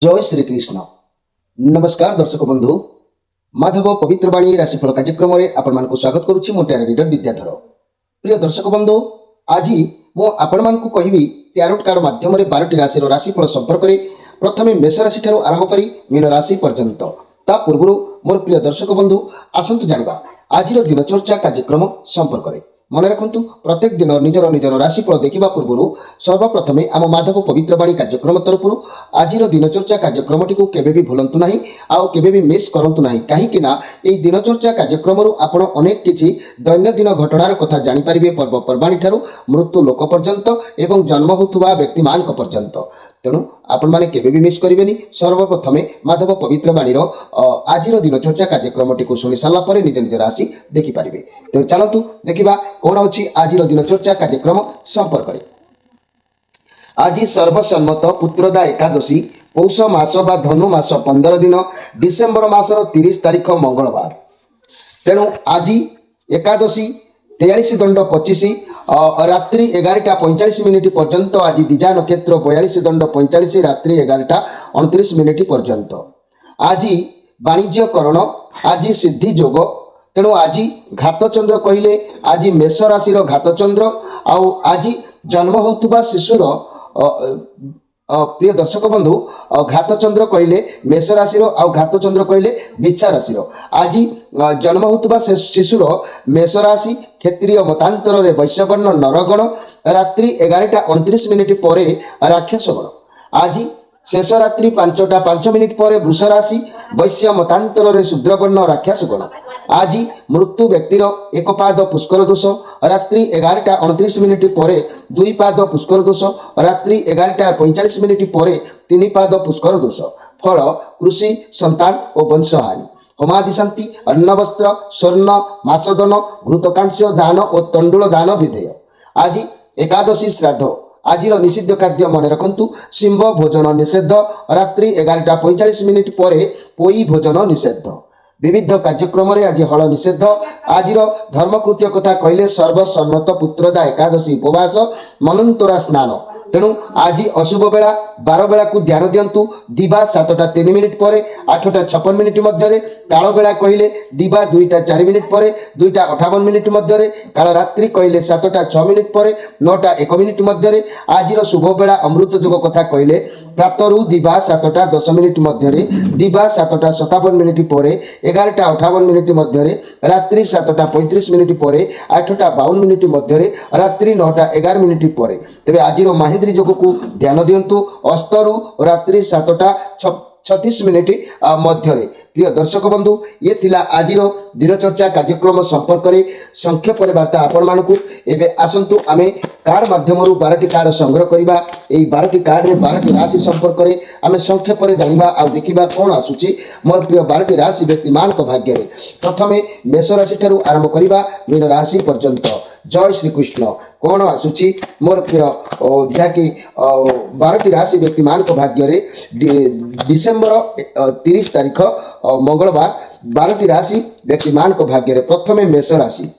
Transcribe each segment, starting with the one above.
जय श्री कृष्ण। नमस्कार दर्शक बंधु, माधव पवित्रवाणी राशिफल कार्यक्रम में आपण मानक स्वागत करुच्ची। मो टैरो रीडर विद्याधर। प्रिय दर्शक बंधु, आज मु आपण मानक कहबी टैरोट कार्ड माध्यम 12टी राशि राशिफल संपर्क में प्रथमे मेष राशि ठारू आरंभ करी मीन राशि पर्यंत। ता पूर्व मोर प्रिय दर्शक बंधु आसंतु जानिबा आज दिनचर्चा कार्यक्रम संपर्क में। मन रखु प्रत्येक दिन निजर निजर राशिफल देखा पूर्व सर्वप्रथमे आम माधव पवित्रवाणी कार्यक्रम तरफ आज दिनचर्चा कार्यक्रम टी केबे भी भूलंतु नहीं, आउ केबे भी मिस करंतु नहीं। कहीं दिनचर्चा कार्यक्रम आपण अनेक किछि दैनंदिन घटनार कथा जानि परिबे, पर्वपर्वाणी ठारू मृत्यु लोक पर्यंत एवं जन्म होथुवा व्यक्ति मान पर्यंत। तेणु आपण माने केबे भी मिस करिवेनी। सर्वप्रथमे माधव पवित्रवाणी आज दिनचर्चा कार्यक्रम टी शुणी सारा पर निज निज राशि देखि पारिबे। तेणु चलतु देखिबा कौन अच्छी आज दिनचर्चा कार्यक्रम संपर्क में। आज सर्वसम्मत पुत्रदा एकादशी पौष मास बा धनु मास 15 दिन डिसेम्बर मासर 30 तारीख मंगलवार। तेणु आज एकादशी 43 दंड 25 रात्रि 11:45 पर्यंत। आज दिजा नक्षत्र 42 दंड 45 रात्रि 11:29 पर्यंत। आज वाणिज्यकरण, आज सिद्धि योग। तेणु आज घातचंद्र कहले आज मेष राशि घातचंद्र आउ आज जन्म होता शिशुर प्रिय दर्शक बंधु घातचंद्र कहले मेष राशि आउ घातचंद्र कहले बिच्छा राशि। आज जन्म होता शिशुर मेष राशि क्षेत्रीय मतांतर वैश्यवर्ण नरगण रात्रि 11:29 पर राक्षस गण। आज शेष रात्रि 5:05 पर वृष राशि वैश्य मतांतर शूद्रवर्ण राक्षस गण। आज मृत्यु व्यक्तिर एक पाद पुष्कर दोष रात्रि 11:29 पर 2 पाद पुष्कर दोष रात्रि 11:45 पर 3 पाद पुष्कर दोष। फल कृषि संतान और वंशहानि। होमादि शांति अन्न वस्त्र स्वर्ण मासदन घृतकांस्य दान और तंडुल दान विधेय। आज एकादशी श्राद्ध। आज निषिद्ध खाद्य मन रखु सिंह भोजन निषेध रात्रि 11:45 पर पोई भोजन निषेध। विविध कार्यक्रम आज हल निषेध। आज धर्मकृत्य कथा कहले सर्वसम्मत पुत्रदा एकादशी उपवास मनंतरा स्नान। तेणु आज अशुभ बेला 12 बेला को ध्यान दिंतु। दिवा 7:03 पर 8:56 मध्य। काल बेला कहले दिवा 2:04 पर 2:58 मध्य। काल रात्रि कहले 7:06 पर 9:01 मध्य। आज शुभ बेला अमृत योग कथा कहले प्रातरु दिवा 7:10 मध्य, दिवा 7:57 पर 11:58 मध्य, रात्रि 7:35 पर 8:52 मध्य, रात्रि 9:11 पर। तेरे आज माहिद्री योग को ध्यान दिंतु। अस्तरु रात्रि 7:36 मध्य। प्रिय दर्शक बंधु, ये थिला आज दिनचर्चा कार्यक्रम संपर्क में संक्षेप वार्ता आपण मानकु। एबे आसंतु आमे कार्ड माध्यम 12टी कार्ड संग्रह करबा। एई 12टी कार्ड रे 12टी राशि संपर्क में आमे संक्षेप में जानिबा आ देखिबा कोन आसुची मोर प्रिय 12टी राशि व्यक्ति मान को भाग्य रे। प्रथमे मेष राशि ठारू आरंभ करबा मीन राशि पर्यंत। जय श्री कृष्ण। कौन आसुची मोर प्रिय जहाँकि 12टी राशि व्यक्ति मान को भाग्य रे डिसेम्बर 30 तारीख मंगलवार 12टी राशि व्यक्ति मान को भाग्य रे। प्रथमे मेष राशि।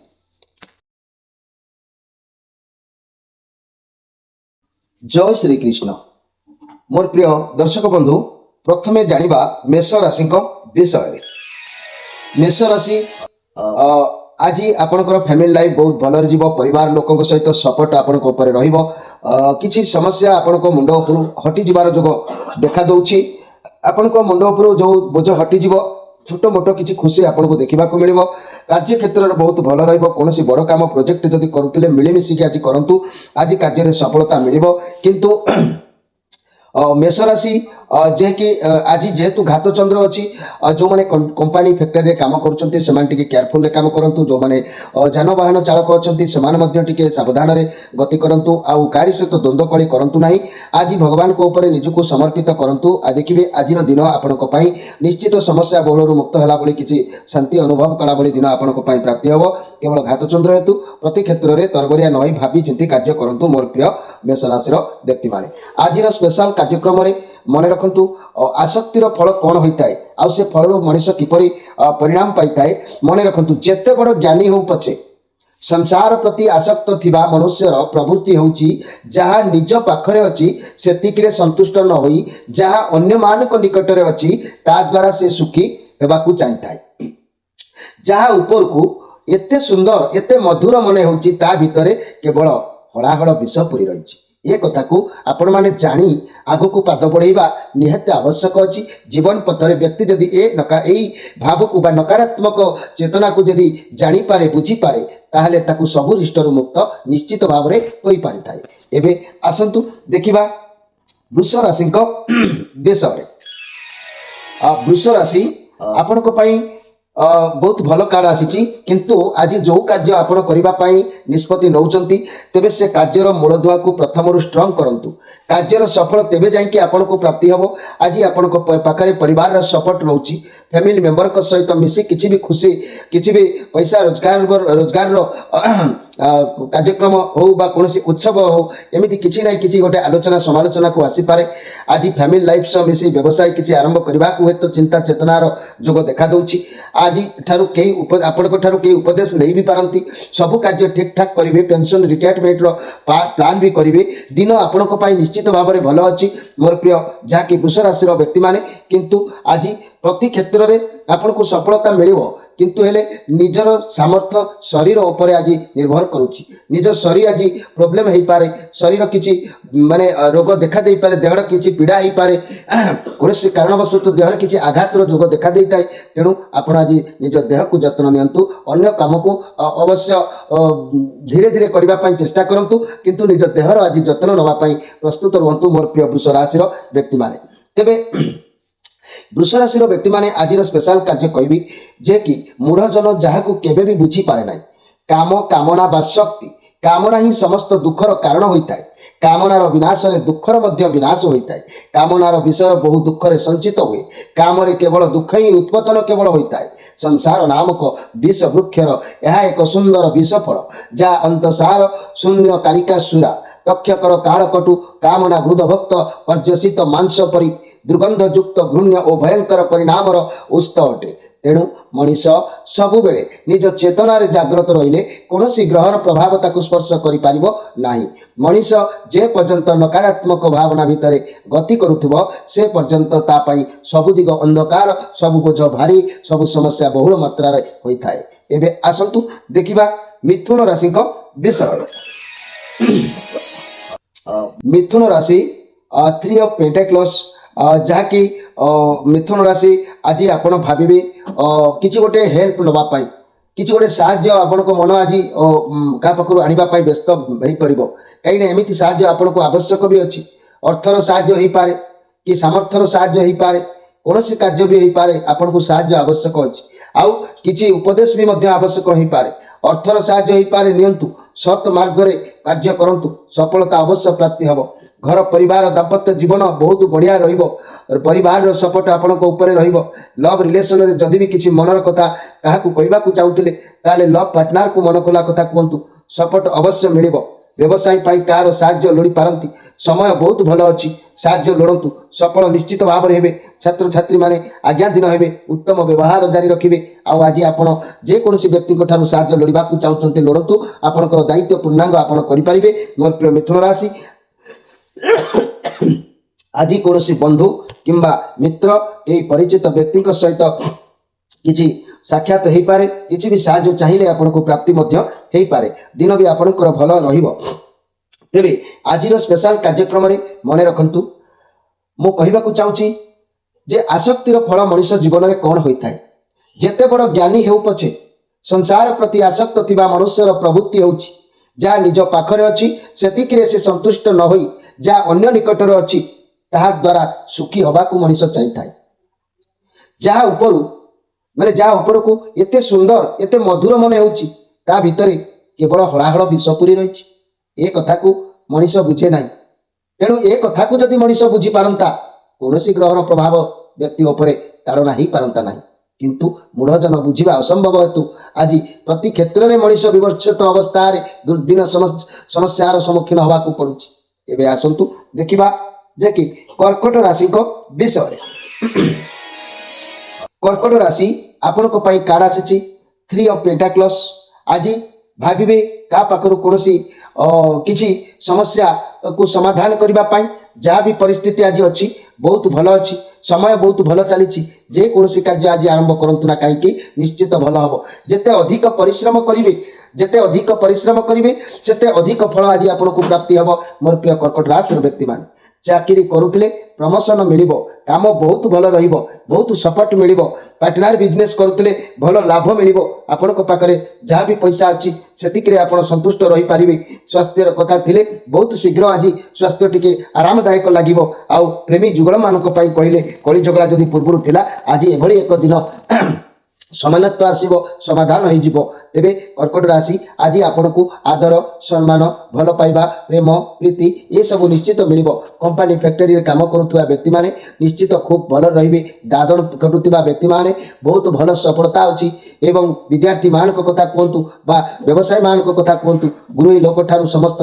जय श्री कृष्ण। मोर प्रिय दर्शक बंधु प्रथमे जानिबा मेष राशि विषय। मेष राशि आज आपनकर फैमिली लाइफ बहुत भल जीव। परिवार लोकों सहित सपोर्ट आपनक ऊपर रहिबो। किछि समस्या आपनक मुंड ऊपर हटि जिबार जोग देखा दउछि। आपनक मुंड ऊपर जो बोझ हटि जीव छोट मोट किसी खुशी आपको देखा मिल। कार्य क्षेत्र में बहुत भल रही। कौन बड़ काम प्रोजेक्ट जदि करुले मिलमिशिकी आज करूँ। आज कार्य सफलता मिल। किंतु मेष राशि जे कि आज जेहेतु घात चंद्र अच्छी जो मैंने कंपनी फैक्ट्री काम कर केयरफुल काम करूँ। जो मैंने जानवाहन चालक अच्छा टे सावधान गति करूँ। आउ कारी सहित द्वंद्व कली करूँ ना। आज भगवान को ऊपर निजको समर्पित करूँ। देखिए आज दिन आपण निश्चित समस्या बहुल मुक्त होला भली किसी शांति अनुभव कला भली दिन आपण प्राप्ति हम। केवल घात चंद्र हेतु प्रति क्षेत्र में तरबरिया नई भावी चिंती कार्य करूँ। मोर प्रिय मेष राशि व्यक्ति माने आज स्पेशल कार्यक्रम में मन रखु आसक्तिर फल कौन होता है आ फल मनीष किपरि परिणाम पाई मन रखु। जेते बड़ ज्ञानी हो पछे संसार प्रति आसक्त थिबा मनुष्यर प्रवृत्ति होची जहाँ निज पाखरे अछि सेतिकिरे संतुष्ट न होई जहाँ अन्य मानक निकटरे अछि ता द्वारा से सुखी हेबाकू चाहिए। जहाँ ऊपर को एते सुंदर एते मधुर मने होची ता भितरे केवल हलाहल विष पूरी रही। ये कथा को आपण माने जानी आगो को पाद बढ़ाइबा निहाती आवश्यक अछि। जीवन पथरे व्यक्ति जदि ए भाव को बा नकारात्मक चेतना को जदि जानी पारे बुझी पारे ताहले ताकू सबु रिष्टरु मुक्त निश्चित भाव रे होई पारि थाए। एबे आसंतु देखिबा वृष राशि को विषय। वृष राशि आपण को पई बहुत भल कार्ड आसी किंतु आज जो कार्य आपण करबा पई निष्पत्ति नौचंती तेबे से कार्यर मूलदुआ को प्रथम स्ट्रांग करंतु। कार्यर सफल तेबे जाई कि आपण को प्राप्ति हबो। आज आपण को पाखरे परिवार रा सपोर्ट रहउची फैमिली मेंबर को सहित मिसी किछि भी खुशी किछि भी पैसा रोजगार रो कार्यक्रम हो बा कोनोसी उत्सव हो एमिति किछि नै किछि गोटे आलोचना समालोचना को आसी पारे। आज फैमिली लाइफ से मिसी व्यवसाय किछि आरंभ करबा को हेतु चिंता चेतनार जोग देखा दउची। आज ठारू केही आपण को ठारू केही उपदेश नै भी पारंती सब कार्य ठीक ठाक करिवे पेंशन रिटायरमेंट रो प्लान भी करिवे दिन आपण को पाई निश्चित भाव में भलो अछि मोर प्रिय जहा कि वृष राशि रो व्यक्ति माने। किंतु आज प्रति क्षेत्र में आपण को सफलता मिलिवो किंतु हेले निजर सामर्थ्य शरीर उपरे आज निर्भर करुछि। निज शरीर आज प्रॉब्लम हेई पारे शरीर किछि माने रोग देखा दे पारे देहर किछि पीड़ा हेई पारे कोनोसी कारणवशत देहर किछि आघातर जोग देखा देइताय। तेणु आपण आज निज देह को जत्न नियंतु अन्य काम को अवश्य धीरे धीरे करबा पई चेष्टा करंतु किंतु निज देहर आज जत्न नबा पई प्रस्तुत रहंतु मोर प्रिय वृष राशि रो व्यक्ति माने। तेबे वृष राशि व्यक्ति माने आज स्पेशल कार्य कहबी जे कि मूढ़जन जहाँ को केबे भी बुझी पारे ना काम कामना बा शक्ति कामना ही समस्त दुखर कारण होता है। कामनार विनाश रे दुखर मध्य विनाश होता है। कामनार विषय बहु दुखरे संचित हुए काम रे केवल दुख ही उत्पतन केवल होता है। संसार नामक विष वृक्षर यह एक सुंदर विष फल जहाँ अंतसार शून्य कारिका सुरा तक्षकर कालकटु कामना गृद भक्त पर्यसित मांस परि दुर्गंधयुक्त घृण्य और भयंकर परिणाम उस्त अटे। तेणु मनीष सबु बेले निज चेतना रे जाग्रत रहिले कोनोसी ग्रहर प्रभाव ताकु स्पर्श करि पारिबो नाही। मनीष जे पर्यंत नकारात्मक भावना भितरे गति करुथिबो से पर्यंत ता पई सबु दिग अंधकार सबु बोझ भारी सबु समस्या बहुल मात्रा रे होई थाए। एबे आसंतु देखिबा मिथुन राशि को विषय। मिथुन राशि 3 ऑफ पेंटाक्लस जहाँ कि मिथुन राशि आज आपण भाविबे किछि गोटे हेल्प नबा पाई किछि गोटे साहाय्य आपण को मन आज का पाखरु आनिबा पाई व्यस्त होई परिबो। काई ना एमिति साहाय्य आपण को आवश्यक भी अछि। अर्थर साहाय्य होई पारे कि सामर्थ्यर साहाय्य होई पारे कोनोसी कार्य भी होई पारे आपण को साहाय्य आवश्यक अछि। आउ किछि उपदेश भी मध्य आवश्यक होई पारे अर्थर साहाय्य होई पारे नियंतु सत मार्ग रे कार्य करंतु सफलता अवश्य प्राप्ति हबो। घर परिवार दाम्पत्य जीवन बहुत बढ़िया रहिबो परिवार सपोर्ट आपण को ऊपर रहिबो। लव रिलेशन रे जदि भी किछि मनर कथा काहा को कहबा को चाहुतले ताले लव पार्टनर को मन कला कथा कहंतु सपोर्ट अवश्य मिलिबो। व्यवसाय पाई कार साहाय्य लोड़ी पारंती समय बहुत भलो अछि साहाय्य लोड़ंतु सफल निश्चित भाव रे हेबे। छात्र छात्री माने आज्ञा दिन हेबे उत्तम व्यवहार जारी रखिबे। आ आज आपण जे कोनोसी व्यक्ति को ठारू साहाय्य लोड़िबा को चाहुचंते लोड़ंतु आपनकर दायित्व पूर्णांग आपण करि परिबे। मोर प्रिय मिथुन राशि आज कौन बंधु किंबा मित्र कई परिचित व्यक्ति सहित किसी साक्षात हो पारे किसी भी साहाय्य चाहिए आपन को प्राप्ति हो पारे दिन भी आपनकर भल रहिबो। तेबे आज स्पेशल कार्यक्रम रे मने रखंतु मु कहबाकू चाहूची जे आसक्तिर फल मनुष्य जीवन में कौन होता है। जेते बड़ ज्ञानी हेउ पछे संसार प्रति आसक्त थिबा मनुष्यर प्रवृत्ति होउची जहाँ निज पाखरे अछि सेतिकिरे से संतुष्ट न होई जहाँ अन्य निकटर अछि ताहा द्वारा सुखी हवा को मनुष्य चाहिए। जहाँ ऊपर माने जहाँ ऊपर को एते सुंदर एते मधुर मन होउची ता भितरे केवल हलाहल विष पूरी रहिछि। ए कथा को मनुष्य बुझे नाही। तेणु ए कथा को जदि मनुष्य बुझी पारंता कोनोसी ग्रहर प्रभाव व्यक्ति उपरे ताड़ना ही पारंता नाही। किंतु मूढ़जन बुझा असंभव हेतु आज प्रति क्षेत्र में मनुष्य विवर्षित अवस्था दुर्दिन समस्यार सम्मुखीन हवा को पड़ुछि। एबे आसंतु देखिबा जे कि कर्कट राशि को विषय। कर्कट राशि आपण को पई कार्ड आसी 3 ऑफ पेंटाक्लस। आज ଭାବିବେ କାହା ପାଖରୁ କୌଣସି କିଛି ସମସ୍ୟା को समाधान करबा पाई जहाँ भी परिस्थिति आज अच्छी बहुत भल अच्छी समय बहुत भल चली जेकोसी कार्य आज आरंभ करंतु ना कहीं निश्चित भल हम जिते अधिक परिश्रम करेंगे जिते अधिक परिश्रम करेंगे सेते अधिक फल आज आपन को प्राप्ति हम मोर प्रिय कर्कट राशि व्यक्ति मान चाकरी करुले प्रमोशन मिल काम बहुत भल बहुत सपोर्ट मिल पार्टनर बिजनेस करुले भल लाभ मिल आपण पाखे जहाँ भी पैसा अच्छी से आप संतुष्ट रही पारे स्वास्थ्य कथा थे बहुत शीघ्र आज स्वास्थ्य टी आरामदायक लगे आउ प्रेमी जुगल मान कहले कली झगड़ा जदि पूर्व थिला आज एभली एक दिन समानत्व आसब समाधान हो तेरे कर्कट राशि आज आपण को आदर सम्मान भल पाइबा प्रेम प्रीति ये सब निश्चित मिल कंपनी फैक्टरी काम करुवा व्यक्ति माने निश्चित खूब भल रे दादन खटुवा व्यक्ति माने बहुत भल सफलता अच्छी एवं विद्यार्थी मान कथा कहतु बा व्यवसाय मान कथा कहतु गुरुही लोक ठारू समस्त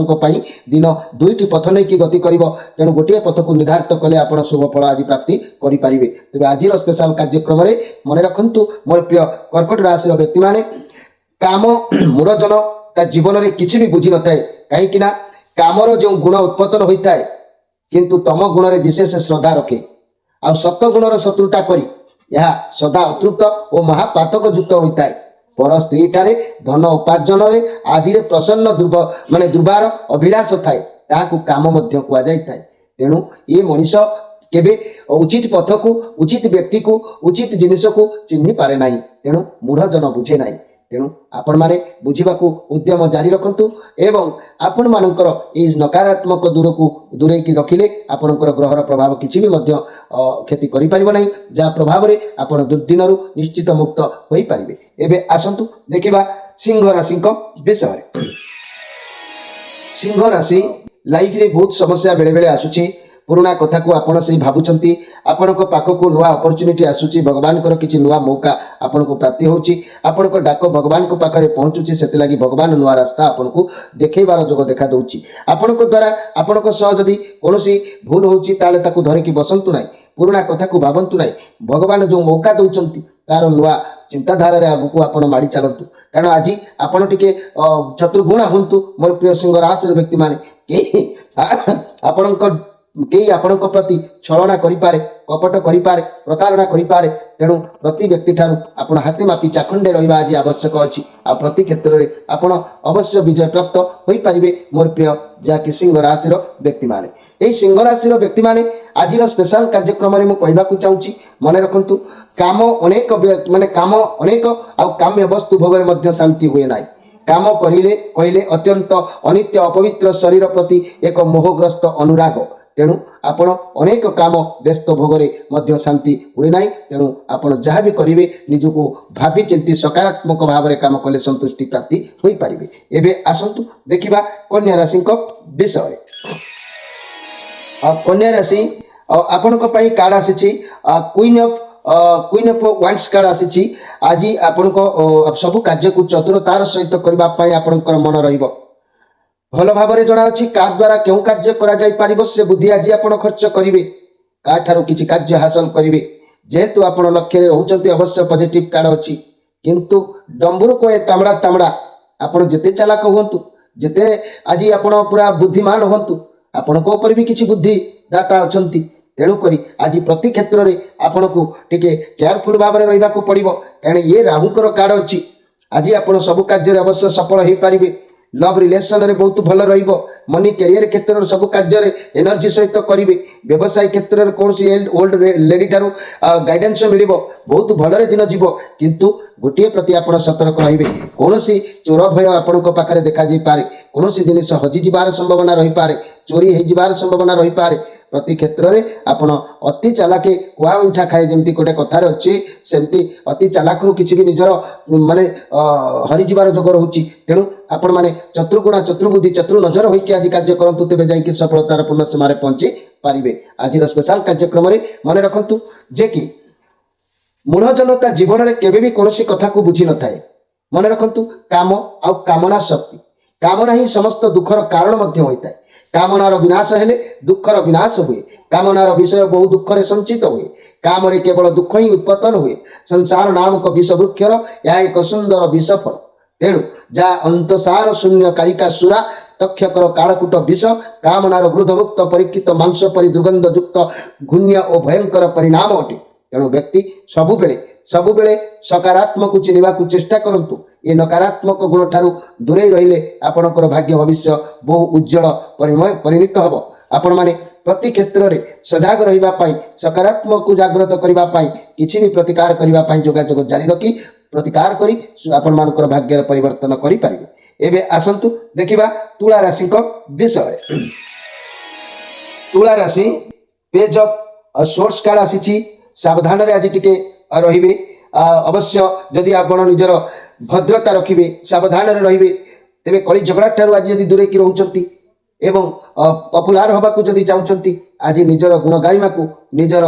दिन दुईटी पथ नहीं गति कर तेणु गोटे पथ को निर्धारित कले आप शुभ फल आज प्राप्ति करेंगे तेज आज स्पेशल कार्यक्रम में मन रखु मोर प्रिय कर्कट राशि व्यक्ति माने काम मूढ़जन ता जीवन में किसी भी बुझी न थाए कहीं कामर जो गुण उत्पन्न होता है किंतु तम गुण में विशेष श्रद्धा रखे आ सत गुणर शत्रुता करी यह सदा अतृप्त और महापातक युक्त होता है पर स्त्री ठारे धन उपार्जन आदि प्रसन्न माने दुर्बार अभिलाष थाए ताकू काम मध्य कह जाए तेणु ये मनीष केबे उचित पथ को उचित व्यक्ति को उचित जिनिस को चिन्ह पारे ना तेणु मूढ़जन बुझे ना तेणु आपण माने बुझिबाकू उद्यम जारी रखंतु एवं आपण मानकर ए नकारात्मक दूर को दूरे की रखिले आपणकर ग्रहर प्रभाव किछि भी मध्य क्षति करि परिबो नै जा प्रभाव रे आपण दुर्दिन रु निश्चित मुक्त होई परिबे एबे आसंतु देखिबा सिंह राशि को विषय सिंह राशि लाइफ रे बहुत समस्या बेले बेले आसुछि पुराना कथा को आपण से भावुंट आपण पाखक नुआ अपरच्युनिटी आसूची भगवान किसी नुआ मौका आपण को प्राप्ति होची आपण को डाक भगवान को पाखरे पहुँचुची से लगी भगवान नुआ रास्ता आपण को देखैबार जोग देखा दउची आपण को द्वारा आपण को सह जदि कोनोसी भूल होची ताले ताकू धरिकी बसंतु नाही पुराना कथा को भावंतु नाही भगवान जो मौका दउचंती तार नुआ चिंताधारा रे आगु आपण माड़ी चलतु कारण आज आपण टिके चतुर्गुणा हुंतु मोर प्रिय सिंह राशि व्यक्ति माने आपण कई आपण प्रति छलना करिपारे कपट करिपारे प्रतारणा करिपारे तेणु प्रति व्यक्ति ठारू आपण हाथी मापी चाखंडे रहिबा आज आवश्यक अछि आ प्रति क्षेत्र रे आपण अवश्य विजय प्राप्त होई परिबे मोर प्रिय जाकि सिंह राशि व्यक्ति माने एई सिंह राशि व्यक्ति माने आज स्पेशल कार्यक्रम रे मु कहबा को चाहूची मने रखंतु काम अनेक माने काम अनेक आ काम्य वस्तु भोग रे मध्य शांति हुए नाही काम करिले कहले अत्यंत अनित्य अपवित्र शरीर प्रति एक मोहग्रस्त अनुराग तेणु आपण अनेक काम व्यस्त भोगरे मध्य शांति हुए ना तेणु आपण जहाँ भी करेंगे निजको भावी चिंती सकारात्मक भाव में काम कले संतुष्टि प्राप्ति हो पारे एवं आसतु देखा कन्या राशि विषय कन्या राशि आपण कार्ड आसी क्वीन ऑफ वांड्स कार्ड आसी आज आपण सब कार्य को चतुरतार सहित करने आपणकर मन रहिबो भल भाव में जना अच्छी क्या द्वारा क्यों कार्य करा से बुद्धि आज आप खर्च करेंगे क्या ठारू किसी कार्य हासिल करेंगे जेहेतु आप लक्ष्य रोचे अवश्य पॉजिटिव कार्ड अच्छी किंतु डंबुर को ये तामड़ा तामड़ा आप जिते चालाक हूँ जिते आज आप पूरा बुद्धिमान हूँ आपण ऊपर भी किसी बुद्धि दाता अच्छा तेणुक आज प्रति क्षेत्र में आपन को टिके केयरफुल भाव में रहा पड़ो कारण ये राहुकर कार्ड अच्छी आज आप सब कार्य अवश्य सफल हो पारे लव रिलेशन रे बहुत भल रहिबो मनी कैरियर क्षेत्र सब कार्य एनर्जी सहित करेंगे व्यवसाय क्षेत्र में कौन ओल्ड लेडी ठारू गाइडेंस मिलिबो बहुत भलरे दिन जीव किंतु गोटे प्रति आप सतर्क रहिबे कौन चोर भय आपण पाखे देखा जाई पारे कौन जिनिस हजि जिबार संभावना रही पारे चोरी हो जिबार संभावना रही पारे प्रति क्षेत्र में आपण अति चालाके कुआ उठा खाए जमती गोटे कथार अच्छी सेमती अति चालाकू किसी भी निजर माने हरिजार जोग रोचे तेणु आपण मैंने चतुर्गुणा चतुर्बुद्धि चतुर नजर होकर आज कार्य करूँ तेज जा सफलतार पूर्ण सीमार पहुंची पारे आज स्पेशल कार्यक्रम में मन रखु जे कि मूढ़जनता जीवन में केवे भी कौन कथा को बुझी न थाए मन रखु काम आ कामना शक्ति कामना ही समस्त दुखर कारण होता है कामनार विनाश हेले दुखर विनाश हुए कामनार विषय बहु दुखरे संचित हुए काम रे केवल दुख ही उत्पन्न हुए संसार नामक विष वृक्षर यह एक सुंदर विषफल ତେଣୁ ଯାହା ଅନ୍ତସାର ଶୂନ୍ୟ କାରିକା ସୁରା ତକ୍ଷକର କାଳକୂଟ ବିଷ କାମନାର ଗୃଧମୁକ୍ତ ପରୀକ୍ଷିତ ମାଂସ ପରି ଦୁର୍ଗନ୍ଧଯୁକ୍ତ ଘୂଣ୍ୟ ଓ ଭୟଙ୍କର ପରିଣାମ ଅଟେ। ତେଣୁ ବ୍ୟକ୍ତି ସବୁବେଳେ ସକାରାତ୍ମକ ଚିହ୍ନିବାକୁ ଚେଷ୍ଟା କରନ୍ତୁ। ଏ ନକାରାତ୍ମକ ଗୁଣ ଠାରୁ ଦୂରେଇ ରହିଲେ ଆପଣଙ୍କର ଭାଗ୍ୟ ଭବିଷ୍ୟ ବହୁ ଉଜ୍ଜଳ ପରିଣତ ହେବ। ଆପଣମାନେ ପ୍ରତି କ୍ଷେତ୍ରରେ ସଜାଗ ରହିବା ପାଇଁ ସକାରାତ୍ମକକୁ ଜାଗ୍ରତ କରିବା ପାଇଁ କିଛି ବି ପ୍ରତିକାର କରିବା ପାଇଁ ଯୋଗାଯୋଗ ଜାରି ରଖି ପ୍ରତିକାର କରି ଆପଣମାନଙ୍କର ଭାଗ୍ୟର ପରିବର୍ତ୍ତନ କରିପାରିବେ। ଏବେ ଆସନ୍ତୁ ଦେଖିବା ତୁଳା ରାଶିଙ୍କ ବିଷୟରେ। ତୁଳା ରାଶି ପେଜ ଅଫ୍ ସୋର୍ସ କାର୍ଡ ଆସିଛି। ସାବଧାନରେ ଆଜି ଟିକେ ରହିବେ। ଅବଶ୍ୟ ଯଦି ଆପଣ ନିଜର ଭଦ୍ରତା ରଖିବେ, ସାବଧାନରେ ରହିବେ, ତେବେ କଳି ଝଗଡ଼ା ଠାରୁ ଆଜି ଯଦି ଦୂରେଇକି ରହୁଛନ୍ତି ଏବଂ ପପୁଲାର ହେବାକୁ ଯଦି ଚାହୁଁଛନ୍ତି, ଆଜି ନିଜର ଗୁଣଗାରିମାକୁ ନିଜର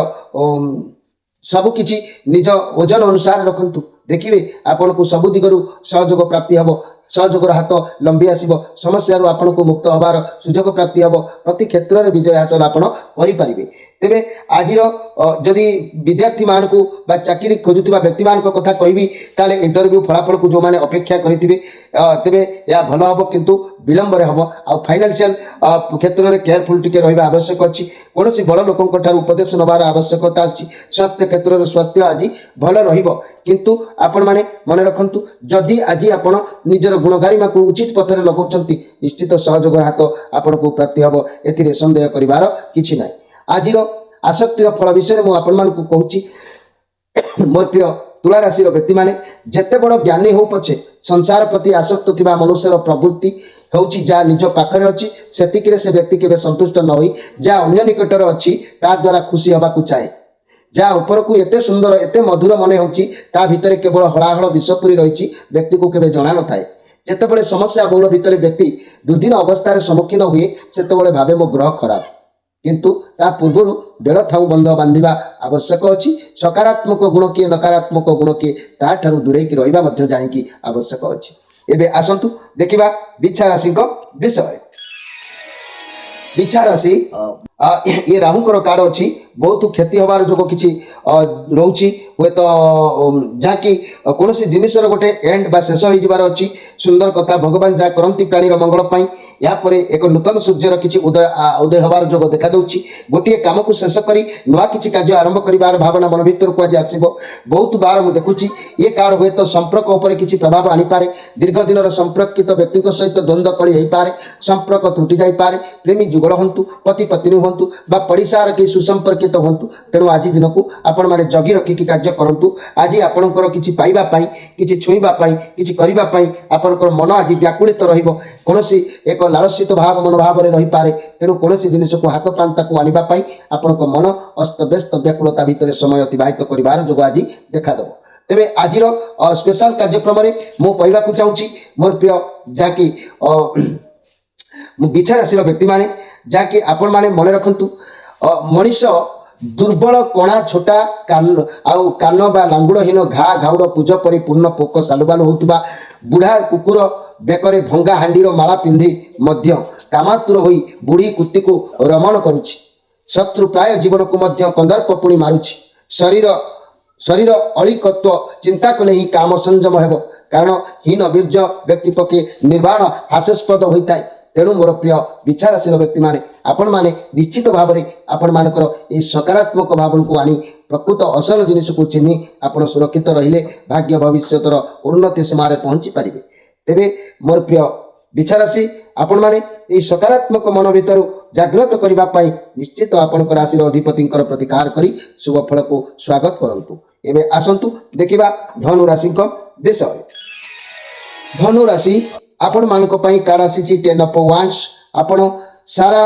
ସବୁକିଛି ନିଜ ଓଜନ ଅନୁସାରେ ରଖନ୍ତୁ। ଦେଖିବେ ଆପଣଙ୍କୁ ସବୁ ଦିଗରୁ ସହଯୋଗ ପ୍ରାପ୍ତି ହେବ। ସହଯୋଗର ହାତ ଲମ୍ବି ଆସିବ। ସମସ୍ୟାରୁ ଆପଣଙ୍କୁ ମୁକ୍ତ ହେବାର ସୁଯୋଗ ପ୍ରାପ୍ତି ହେବ। ପ୍ରତି କ୍ଷେତ୍ରରେ ବିଜୟ ହାସଲ ଆପଣ କରିପାରିବେ। ତେବେ ଆଜିର ଯଦି ବିଦ୍ୟାର୍ଥୀମାନଙ୍କୁ ବା ଚାକିରି ଖୋଜୁଥିବା ବ୍ୟକ୍ତିମାନଙ୍କ କଥା କହିବି, ତାହେଲେ ଇଣ୍ଟରଭ୍ୟୁ ଫଳାଫଳକୁ ଯେଉଁମାନେ ଅପେକ୍ଷା କରିଥିବେ, ତେବେ ଏହା ଭଲ ହେବ, କିନ୍ତୁ ବିଳମ୍ବରେ ହେବ। ଆଉ ଫାଇନାନ୍ସିଆଲ କ୍ଷେତ୍ରରେ କେୟାରଫୁଲ୍ ଟିକେ ରହିବା ଆବଶ୍ୟକ ଅଛି। କୌଣସି ବଡ଼ ଲୋକଙ୍କ ଠାରୁ ଉପଦେଶ ନେବାର ଆବଶ୍ୟକତା ଅଛି। ସ୍ୱାସ୍ଥ୍ୟ କ୍ଷେତ୍ରରେ ସ୍ୱାସ୍ଥ୍ୟ ଆଜି ଭଲ ରହିବ, କିନ୍ତୁ ଆପଣମାନେ ମନେ ରଖନ୍ତୁ, ଯଦି ଆଜି ଆପଣ ନିଜର ଗୁଣଗାରିମାକୁ ଉଚିତ ପଥରେ ଲଗାଉଛନ୍ତି, ନିଶ୍ଚିତ ସହଯୋଗର ହାତ ଆପଣଙ୍କୁ ପ୍ରାପ୍ତି ହେବ। ଏଥିରେ ସନ୍ଦେହ କରିବାର କିଛି ନାହିଁ। ଆଜିର ଆସକ୍ତିର ଫଳ ବିଷୟରେ ମୁଁ ଆପଣମାନଙ୍କୁ କହୁଛି। ମୋର ପ୍ରିୟ ତୁଳା ରାଶିର ବ୍ୟକ୍ତିମାନେ, ଯେତେ ବଡ଼ ଜ୍ଞାନୀ ହେଉ ପଛେ ସଂସାର ପ୍ରତି ଆସକ୍ତ ଥିବା ମନୁଷ୍ୟର ପ୍ରବୃତ୍ତି ହେଉଛି ଯାହା ନିଜ ପାଖରେ ଅଛି ସେତିକିରେ ସେ ବ୍ୟକ୍ତି କେବେ ସନ୍ତୁଷ୍ଟ ନ ହୋଇ ଯାହା ଅନ୍ୟ ନିକଟରେ ଅଛି ତା ଦ୍ୱାରା ଖୁସି ହେବାକୁ ଚାହେଁ। ଯାହା ଉପରକୁ ଏତେ ସୁନ୍ଦର ଏତେ ମଧୁର ମନେ ହେଉଛି, ତା ଭିତରେ କେବଳ ହଳାହଳ ବିଷପୁରୀ ରହିଛି, ବ୍ୟକ୍ତିକୁ କେବେ ଜଣା ନଥାଏ। ଯେତେବେଳେ ସମସ୍ୟା ବହୁଳ ଭିତରେ ବ୍ୟକ୍ତି ଦୁର୍ଦିନ ଅବସ୍ଥାରେ ସମ୍ମୁଖୀନ ହୁଏ, ସେତେବେଳେ ଭାବେ ମୋ ଗ୍ରହ ଖରାପ, କିନ୍ତୁ ତା ପୂର୍ବରୁ ବେଳ ଥାଉ ବନ୍ଧ ବାନ୍ଧିବା ଆବଶ୍ୟକ ଅଛି। ସକାରାତ୍ମକ ଗୁଣ କିଏ, ନକାରାତ୍ମକ ଗୁଣ କିଏ, ତାଠାରୁ ଦୂରେଇକି ରହିବା ମଧ୍ୟ ଜାଣିକି ଆବଶ୍ୟକ ଅଛି। ଏବେ ଆସନ୍ତୁ ଦେଖିବା ବିଛା ରାଶିଙ୍କ ବିଷୟରେ। ବିଛା ରାଶି ଇଏ ରାହୁଙ୍କର କାର୍ଡ ଅଛି। ବହୁତ କ୍ଷତି ହେବାର ଯୋଗ କିଛି ରହୁଛି, ହୁଏତ ଯାହାକି କୌଣସି ଜିନିଷର ଗୋଟେ ଏଣ୍ଡ ବା ଶେଷ ହୋଇଯିବାର ଅଛି। ସୁନ୍ଦର କଥା, ଭଗବାନ ଯାହା କରନ୍ତି ପ୍ରାଣୀର ମଙ୍ଗଳ ପାଇଁ। ଏହାପରେ ଏକ ନୂତନ ସୂର୍ଯ୍ୟର କିଛି ଉଦୟ ହେବାର ଯୋଗ ଦେଖାଦେଉଛି। ଗୋଟିଏ କାମକୁ ଶେଷ କରି ନୂଆ କିଛି କାର୍ଯ୍ୟ ଆରମ୍ଭ କରିବାର ଭାବନା ମନ ଭିତରକୁ ଆଜି ଆସିବ। ବହୁତ ବାର ମୁଁ ଦେଖୁଛି ଏ କାର୍ଡ ହୁଏତ ସମ୍ପର୍କ ଉପରେ କିଛି ପ୍ରଭାବ ଆଣିପାରେ। ଦୀର୍ଘ ଦିନର ସମ୍ପର୍କିତ ବ୍ୟକ୍ତିଙ୍କ ସହିତ ଦ୍ୱନ୍ଦ୍ୱ କଳି ହୋଇପାରେ, ସମ୍ପର୍କ ତ୍ରୁଟି ଯାଇପାରେ। ପ୍ରେମୀ ଯୁଗଳ ହୁଅନ୍ତୁ, ପତି ପତ୍ନୀ ହୁଅନ୍ତୁ ବା ପଡ଼ିଶାର କେହି ସୁସମ୍ପର୍କିତ ହୁଅନ୍ତୁ, ତେଣୁ ଆଜି ଦିନକୁ ଆପଣମାନେ ଜଗି ରଖିକି କାର୍ଯ୍ୟ କରନ୍ତୁ। ଆଜି ଆପଣଙ୍କର କିଛି ପାଇବା ପାଇଁ, କିଛି ଛୁଇଁବା ପାଇଁ, କିଛି କରିବା ପାଇଁ ଆପଣଙ୍କର ମନ ଆଜି ବ୍ୟାକୁଳିତ ରହିବ। କୌଣସି ଏକ ଲାଳସିତ ଭାବ ମନୋଭାବରେ ରହିପାରେ। ତେଣୁ କୌଣସି ଜିନିଷକୁ ହାତ ପାନ୍ତାକୁ ଆଣିବା ପାଇଁ ଆପଣଙ୍କ ମନ ଅସ୍ତବ୍ୟସ୍ତ ବ୍ୟାକୁଳତା ଭିତରେ ସମୟ ଅତିବାହିତ କରିବାର ଯୋଗ ଆଜି ଦେଖାଦେବ। ତେବେ ଆଜିର ସ୍ପେଶାଲ କାର୍ଯ୍ୟକ୍ରମରେ ମୁଁ କହିବାକୁ ଚାହୁଁଛି ମୋର ପ୍ରିୟ ଯାହାକି ବିଛା ରାଶିର ବ୍ୟକ୍ତିମାନେ, ଯାହାକି ଆପଣମାନେ ମନେ ରଖନ୍ତୁ, ମଣିଷ ଦୁର୍ବଳ କଣା ଛୋଟା ଆଉ କାନ ବା ଲାଙ୍ଗୁଡ଼ହୀନ ଘାଉଡ଼ ପୁଜ ପରି ପୂର୍ଣ୍ଣ ପୋକ ସାଲୁବାଲୁ ହେଉଥିବା ବୁଢ଼ା କୁକୁର ବେକରେ ଭଙ୍ଗା ହାଣ୍ଡିର ମାଳା ପିନ୍ଧି ମଧ୍ୟ କାମାତୁର ହୋଇ ବୁଢ଼ୀ କୁତିକୁ ରମଣ କରୁଛି। ଶତ୍ରୁ ପ୍ରାୟ ଜୀବନକୁ ମଧ୍ୟ କନ୍ଦର୍ପ ପୁଣି ମାରୁଛି। ଶରୀର ଅଳିକତ୍ୱ ଚିନ୍ତା କଲେ ହିଁ କାମ ସଂଯମ ହେବ, କାରଣ ହୀନ ବୀର୍ଯ୍ୟ ବ୍ୟକ୍ତି ପକ୍ଷେ ନିର୍ବାଣ ହାସ୍ୟାସ୍ପଦ ହୋଇଥାଏ। ତେଣୁ ମୋର ପ୍ରିୟ ବିଛା ରାଶିର ବ୍ୟକ୍ତିମାନେ, ଆପଣମାନେ ନିଶ୍ଚିତ ଭାବରେ ଆପଣମାନଙ୍କର ଏହି ସକାରାତ୍ମକ ଭାବନାକୁ ଆଣି ପ୍ରକୃତ ଅସଲ ଜିନିଷକୁ ଚିହ୍ନି ଆପଣ ସୁରକ୍ଷିତ ରହିଲେ ଭାଗ୍ୟ ଭବିଷ୍ୟତର ଉନ୍ନତି ସୀମାରେ ପହଞ୍ଚି ପାରିବେ। ତେବେ ମୋର ପ୍ରିୟ ବିଛା ରାଶି, ଆପଣମାନେ ଏହି ସକାରାତ୍ମକ ମନ ଭିତରୁ ଜାଗ୍ରତ କରିବା ପାଇଁ ନିଶ୍ଚିତ ଆପଣଙ୍କ ରାଶିର ଅଧିପତିଙ୍କର ପ୍ରତିକାର କରି ଶୁଭ ଫଳକୁ ସ୍ୱାଗତ କରନ୍ତୁ। ଏବେ ଆସନ୍ତୁ ଦେଖିବା ଧନୁ ରାଶିଙ୍କ ବିଷୟରେ। ଧନୁ ରାଶି ଆପଣମାନଙ୍କ ପାଇଁ କାର୍ଡ ଆସିଛି 10 ଅଫ୍ ୱାଣ୍ଡସ୍। ଆପଣ ସାରା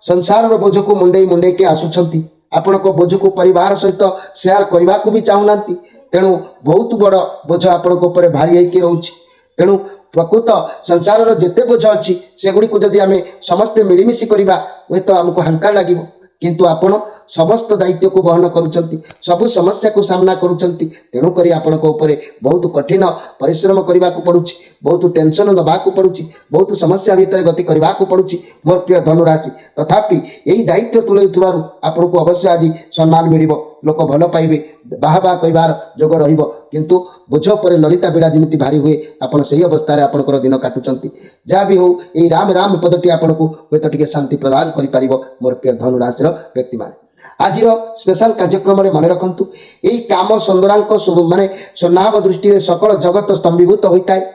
ସଂସାରର ବୋଝକୁ ମୁଣ୍ଡେଇକି ଆସୁଛନ୍ତି। ଆପଣଙ୍କ ବୋଝକୁ ପରିବାର ସହିତ ସେୟାର କରିବାକୁ ବି ଚାହୁଁନାହାନ୍ତି। ତେଣୁ ବହୁତ ବଡ଼ ବୋଝ ଆପଣଙ୍କ ଉପରେ ଭାରି ହେଇକି ରହୁଛି। ତେଣୁ ପ୍ରକୃତ ସଂସାରର ଯେତେ ବୋଝ ଅଛି ସେଗୁଡ଼ିକୁ ଯଦି ଆମେ ସମସ୍ତେ ମିଳିମିଶି କରିବା, ହୁଏତ ଆମକୁ ହାଲକା ଲାଗିବ, କିନ୍ତୁ ଆପଣ ସମସ୍ତ ଦାୟିତ୍ୱକୁ ବହନ କରୁଛନ୍ତି, ସବୁ ସମସ୍ୟାକୁ ସାମ୍ନା କରୁଛନ୍ତି। ତେଣୁକରି ଆପଣଙ୍କ ଉପରେ ବହୁତ କଠିନ ପରିଶ୍ରମ କରିବାକୁ ପଡ଼ୁଛି, ବହୁତ ଟେନସନ୍ ନେବାକୁ ପଡ଼ୁଛି, ବହୁତ ସମସ୍ୟା ଭିତରେ ଗତି କରିବାକୁ ପଡ଼ୁଛି ମୋର ପ୍ରିୟ ଧନୁରାଶି। ତଥାପି ଏହି ଦାୟିତ୍ୱ ତୁଲାଉଥିବାରୁ ଆପଣଙ୍କୁ ଅବଶ୍ୟ ଆଜି ସମ୍ମାନ ମିଳିବ। लोक भल पाइबे बाहा बाहा कहबार जोग रहिबो किंतु बोझ पर ललिता बिड़ा जमिति भारी हुए आपण सही अवस्था आपणकर दिन काटुचंती जहाँ भी हो यही राम राम पदटी आपको हुए टिके शांति प्रदान करि परिबो मोर प्रिय धनु राशि व्यक्ति माने आज स्पेशल कार्यक्रम मन रखु यही काम सुंदरांक माने स्वर्णाभ दृष्टि सकल जगत स्तंभीभूत होता है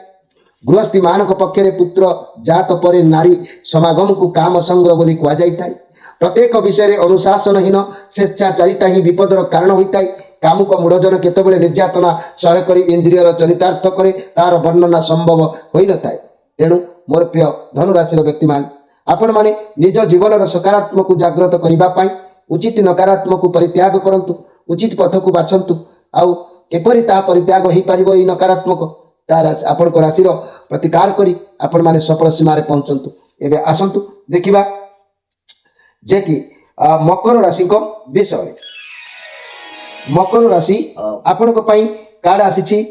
गृहस्थी मान पक्षे पुत्र जात पर नारी समागम को काम संग्रह बोली कह जाए प्रत्येक विषय अनुशासनहीन स्वेच्छाचारिता ही विपदर कारण होता है काम को मूढ़जन केतबेले निर्यातना सह कर इंद्रियर चरितार्थ करे तार वर्णना संभव हो न था तेणु मोर प्रिय धनुराशि व्यक्ति मान आपण माने निज जीवन सकारात्मक जागृत करने उचित नकारात्मक परित्याग करंतु उचित पथ को बाछंतु आउ केपरि ता परित्याग हो पारिबो ई नकारात्मक तार आपण को राशि प्रतिकार करी आपण माने सफल सीमा रे पहुंचंतु एबे आसंतु देखिबा जे कि मकर राशि को विषय मकर राशि आपण को पई कार्ड आसीछि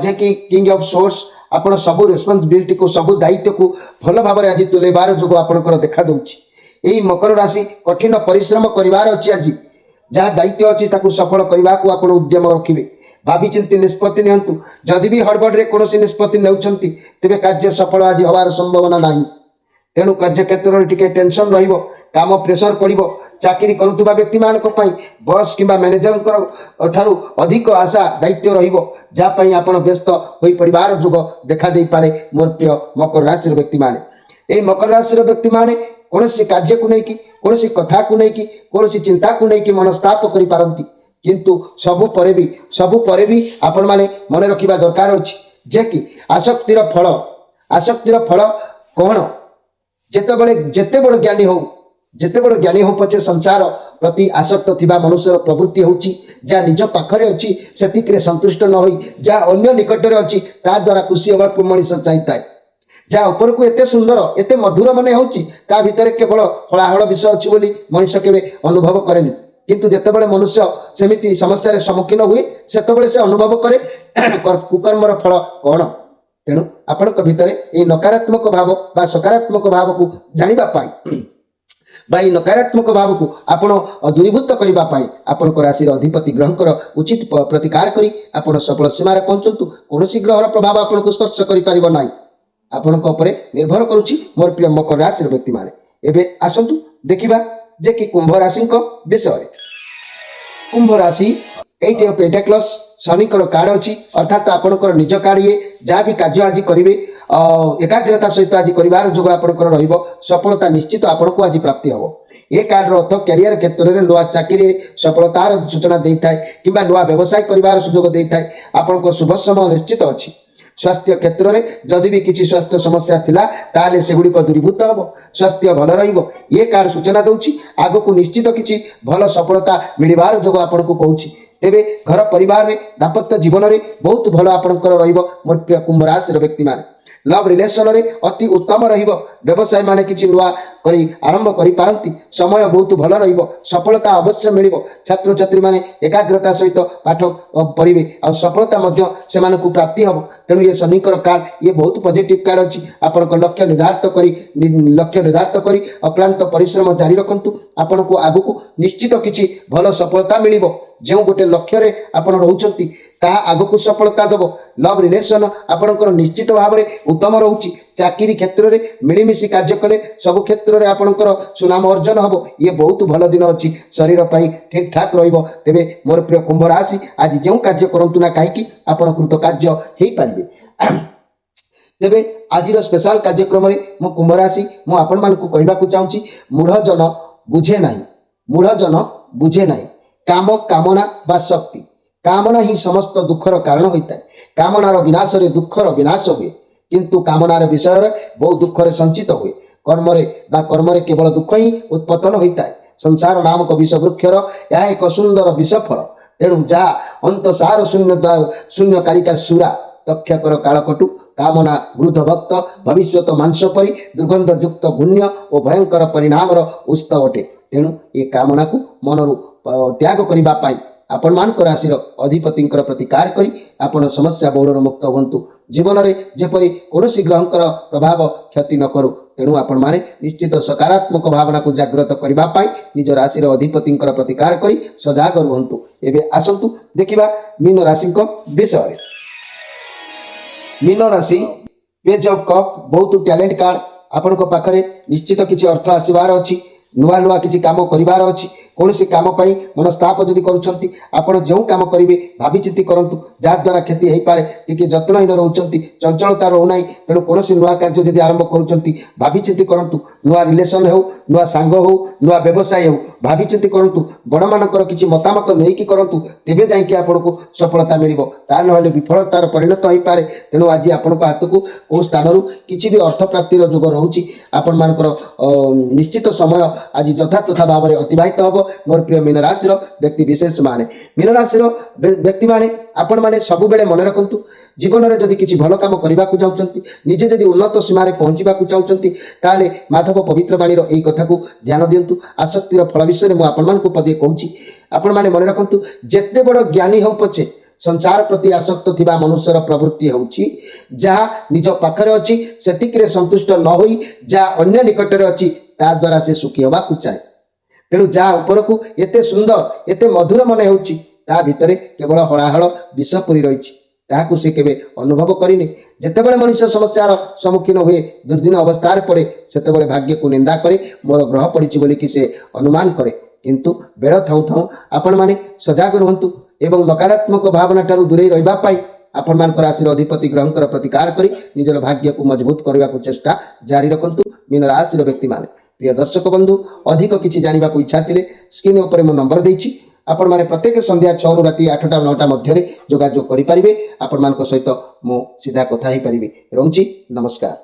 जे कि किंग ऑफ सोर्स आपण सब रेस्पोंसिबिलिटी को सब दायित्व को भल भाव में आज तुलेबार जो आपणकर देखा दउछि यही मकर राशि कठिन परिश्रम करिवार अछि आज जहाँ दायित्व अच्छी ताकू सफल करने को आप उद्यम रखिए भावी चिंती निष्पत्ति नियंतु जदि भी हड़बड़ रे कौन निष्पत्ति नेउछंती तेबे कार्य सफल आज हवार संभावना नहीं तेणु कार्य क्षेत्र में टिके टेंशन रहिबो काम प्रेशर पड़िबो चाकरी करुवा व्यक्ति मानक पई बॉस किंबा मैनेजर ठारू अधिक आशा दायित्व रहिबो जापई आपण व्यस्त होई परिवार जुग देखा दे पारे मोर प्रिय मकर राशि व्यक्ति माने ए मकर राशि व्यक्ति माने कौन कार्य को लेकिन कौन कथा को लेकिन कौन चिंता को लेकिन मनस्ताप करि पारंती किंतु सबु परे भी आपण माने मन रखिबा दरकार अछि जे कि आसक्तिर फल कौन जेते बड़ ज्ञानी हो पछे संसार प्रति आसक्त थिबा मनुष्यर प्रवृत्ति होची जा निज पाखरे अछि सेतिकरे संतुष्ट न होई जा अन्य निकटरे अछि ता द्वारा खुशी होबा को मनुष्य चाहिए जहाँ ऊपर को एते सुंदर एते मधुर मन होता भितर केवल हलाहल विषय अच्छी बोली मनुष्य केवे अनुभव करेनि किंतु जेतेबेले मनुष्य सेमिति समस्या सम्मुखीन हुए सेतेबेले से अनुभव करे कुकर्मर फल कौन तेणु आपण भितर ये नकारात्मक भाव बा सकारात्मक भाव को जानिबा पाई बा नकारात्मक भाव को आपण दूरीभूत करने आपण राशि अधिपति ग्रह उचित प्रतिकार करी आपण सफल सीमार पहुंचतु कौन ग्रहर प्रभाव आपण को स्पर्श कर ना आपण निर्भर करुच्ची मोर प्रिय मकर राशि व्यक्ति माने एबे आसंतु देखिबा जे कि कुंभ राशि विषय कुंभ राशि 8 ऑफ पेंटाक्लस शनिकर कार्ड अच्छी अर्थात आपणकर निज कार्ड ये जहाँ भी कार्य आज करेंगे एकाग्रता सहित आज कर जो आपंकर सफलता निश्चित आपन को आज प्राप्ति हम ये कार्ड अर्थ कैरियर क्षेत्र में नुआ चाकरी सफलतार सूचना देता है कि नुआ व्यवसाय कर सुजोग देता है आपन शुभ समय निश्चित अच्छी स्वास्थ्य क्षेत्र में जदि भी किसी स्वास्थ्य समस्या थिला ताले सेगुड़िक दूरीभूत हम स्वास्थ्य भल रहिबो ये कार्ड सूचना दउछि आगो को निश्चित किसी भल सफलता मिलिबार जोग आपन को कहूछि तेबे घर परिवार में दाम्पत्य जीवन में बहुत भल आपनकर रहिबो मोर प्रिय कुंभ राशि व्यक्ति माने लव रिलेशन रे अति उत्तम रहिबो व्यवसाय माने किछि नुआ करी आरंभ करि पारंती समय बहुत भल रहिबो सफलता अवश्य मिलिबो छात्र छात्री माने एकाग्रता सहित पाठ पढ़िबे आ सफलता मध्य सेमान को प्राप्ति हबो तेणु ये शनिकर कार्ड ये बहुत पॉजिटिव कार्ड अछि आपण को लक्ष्य निर्धारित करी अक्लांत परिश्रम जारी रखंतु आपण को आगु को निश्चित किछि भल सफलता मिलिबो जो गोटे लक्ष्य रे आपण रहउचंती ता आगु को सफलता दबो लव रिलेशन आपणकर निश्चित भाव में उत्तम रहउची चाकरी क्षेत्र में मिलीमिशी कार्य कले सब क्षेत्र में आपणकर सुनाम अर्जन हम ये बहुत भल दिन अच्छी शरीर पर ठीक ठाक रहिबो तेबे मोर प्रिय कुंभ राशि आज जो कार्य करंतु ना कहीं आपण कृत कार्य हो पारे तेबे आज स्पेशल कार्यक्रम में मो कुंभ राशि मु आपण मानकु कहबाकू चाहूँगी मूढ़जन बुझे नहीं काम कामना बा शक्ति कामना ही समस्त दुखर कारण होता है कामनार विनाश रे दुखर विनाश हुए किंतु कामनार विषय रे बहुत दुखरे संचित हुए कर्म रे केवल दुख ही उत्पन्न होता है संसार नामक विष वृक्षर यह एक सुंदर विषफल तेणु जहाँ अंत सार शून्य कारिका सुरा तक्षकर कालकटु कामना वृद्ध भक्त भविष्यत मांस परी दुर्गंध युक्त गुण्य और भयंकर परिणाम उत्स अटे तेणु ये कामना को मनरु त्याग करने ଆପଣମାନଙ୍କ ରାଶିର ଅଧିପତିଙ୍କର ପ୍ରତିକାର କରି ଆପଣ ସମସ୍ୟା ବହୁଳରୁ ମୁକ୍ତ ହୁଅନ୍ତୁ। ଜୀବନରେ ଯେପରି କୌଣସି ଗ୍ରହଙ୍କର ପ୍ରଭାବ କ୍ଷତି ନ କରୁ, ତେଣୁ ଆପଣମାନେ ନିଶ୍ଚିତ ସକାରାତ୍ମକ ଭାବନାକୁ ଜାଗ୍ରତ କରିବା ପାଇଁ ନିଜ ରାଶିର ଅଧିପତିଙ୍କର ପ୍ରତିକାର କରି ସଜାଗ ରୁହନ୍ତୁ। ଏବେ ଆସନ୍ତୁ ଦେଖିବା ମୀନ ରାଶିଙ୍କ ବିଷୟରେ। ମୀନ ରାଶି पेज ऑफ कप बहुत टैलेंट कार्ड आपन को पाखरे निश्चित किसी अर्थ आसबार अच्छी नुआ नुआ किसी काम करिवार अच्छी कौन सी काम मनस्ताप जदि करुँच आपड़ जो कम करेंगे भावी चिंती करूँ जहाद्वारा क्षति हो पाए टी जत्नहीन रोच चंचलता रोना तेणु कौन नुआ कार्य जब आरंभ करुँच भावी चिंती करूँ नुआ रिलेसन हो नुआ सांग हो नुआ व्यवसाय हो भावी चिंती करूँ बड़ मानकर किसी मतामत नहीं करूँ तेज जाकि आपन को सफलता मिल ता ना विफलतार परिणत हो पाए। तेणु आज आपण हाथ को कौ स्थान किसी भी अर्थ प्राप्तिर जोग रोचे आपण मानकर निश्चित समय आज यथा तथा भाव में अतिवाहित हम। मोर प्रिय मीन राशि व्यक्ति विशेष माने मीन राशि व्यक्ति माने आपण माने सब बेले मन रखु जीवन में जदि किसी भल कम करने को चाहते निजे जदि उन्नत सीमार पहुँचा चाहते ताले माधव पवित्र बाणी यही कथा को ध्यान दिंतु। आसक्तिर फल विषय में आपण मानक पदे कहूँ आपण माने मन रखु जेते बड़ ज्ञानी हो पछे संसार प्रति आसक्त थिबा मनुष्यर प्रवृत्ति होउची जहाँ निज पाखरे अच्छी सेतिकरे संतुष्ट न होई जहाँ अन्य निकटरे अच्छी ता द्वारा से सुखी होगा चाहे। तेणु जहाँ ऊपर को एते सुंदर एते मधुर मन होउची ता भितरे केवल हलाहल विष पुरी रही ताकू से केवे अनुभव करिनी। जेतेबेले मनुष्य समस्यार सम्मुखीन हुए दुर्दिन अवस्था पड़े सेतेबेले भाग्य को निंदा करे मोर ग्रह पड़ी बोली कि से अनुमान करे किंतु बेड़ थाऊ थाऊ आपण माने सजाग रुहंतु एवं नकारात्मक भावना ठारू दूरे रहिबा पाई आपण मान राशि अधिपति ग्रहंकर प्रतिकार करी निजर भाग्य को मजबूत करने को चेष्टा जारी रखंतु। मीन राशि व्यक्ति माने प्रिय दर्शक बंधु अधिक किसी जानिबा को इच्छा थिले स्क्रीन ऊपर मो नंबर देछि आपण माने प्रत्येक संध्या 6 रु राति 8टा 9टा मध्य जोगाजोग करि परिबे। आपण मान सहित मो सीधा कथा ही परिबे। रहूछि नमस्कार।